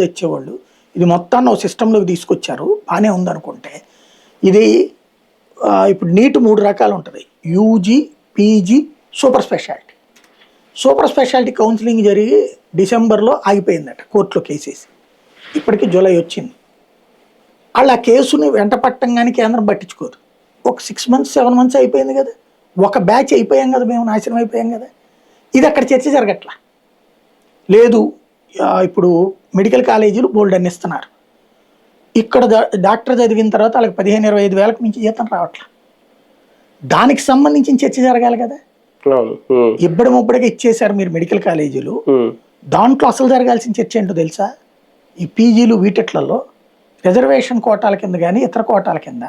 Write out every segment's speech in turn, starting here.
తెచ్చేవాళ్ళు. ఇది మొత్తాన్ని ఒక సిస్టంలోకి తీసుకొచ్చారు, బాగానే ఉందనుకుంటే. ఇది ఇప్పుడు నీట్ 3 రకాలు ఉంటుంది: UG, PG, super speciality. Super speciality counselling జరిగి డిసెంబర్లో ఆగిపోయిందట కోర్టులో కేసేసి. ఇప్పటికీ జూలై వచ్చింది. వాళ్ళు ఆ కేసుని వెంట పట్టంగానే కేంద్రం పట్టించుకోదు. ఒక 6 months 7 months అయిపోయింది కదా, ఒక బ్యాచ్ అయిపోయాం కదా, మేము నాశనం అయిపోయాం కదా. ఇది అక్కడ చర్చ జరగట్లా. లేదు, ఇప్పుడు మెడికల్ కాలేజీలు బోల్డ్ అని ఇస్తున్నారు. ఇక్కడ డాక్టర్ చదివిన తర్వాత వాళ్ళకి 15-25 వేలకు మించి జీతం రావట్లా. దానికి సంబంధించిన చర్చ జరగాలి కదా. ఇబ్బడి ఇచ్చేశారు మీరు మెడికల్ కాలేజీలు. దాంట్లో అసలు జరగాల్సిన చర్చ ఏంటో తెలుసా? ఈ పీజీలు వీటిట్లలో రిజర్వేషన్ కోటాల కింద కానీ ఇతర కోటాల కింద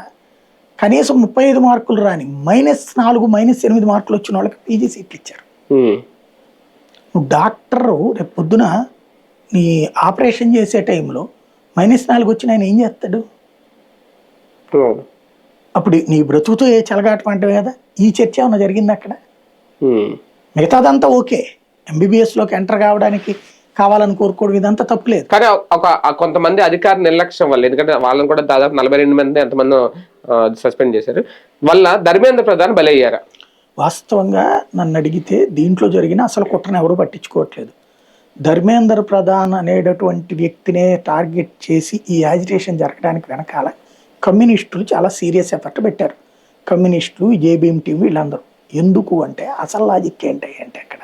కనీసం 35 మార్కులు రాని -4 -8 మార్కులు వచ్చిన వాళ్ళకి పీజీ సీట్లు ఇచ్చారు. నువ్వు డాక్టరు రేపు పొద్దున నీ ఆపరేషన్ చేసే టైంలో -4 వచ్చిన ఆయన ఏం చేస్తాడు? అప్పుడు నీ బ్రతుకుతో చెలగాటం అంటే కదా. ఈ చర్చ ఏమన్నా జరిగింది అక్కడ? మిగతాదంతా ఓకే, ఎంబీబీఎస్లోకి ఎంటర్ కావడానికి కావాలని కోరుకోవడం ఇదంతా తప్పులేదు. కానీ కొంతమంది అధికార నిర్లక్ష్యం వల్ల, ఎందుకంటే వాళ్ళని కూడా దాదాపు 42 మంది ఎంతమంది సస్పెండ్ చేశారు, వల్ల ధర్మేంద్ర ప్రధాన్ బలయ్యారా? వాస్తవంగా నన్ను అడిగితే దీంట్లో జరిగిన అసలు కుట్రను ఎవరు పట్టించుకోవట్లేదు. ధర్మేంద్ర ప్రధాన్ అనేటటువంటి వ్యక్తినే టార్గెట్ చేసి ఈ యాజిటేషన్ జరగడానికి వెనకాల కమ్యూనిస్టులు చాలా సీరియస్ ఎఫర్ట్ పెట్టారు. కమ్యూనిస్టులు, జేబీఎం టీం, వీళ్ళందరూ. ఎందుకు అంటే అసలు లాజిక్ ఏంటి అంటే అక్కడ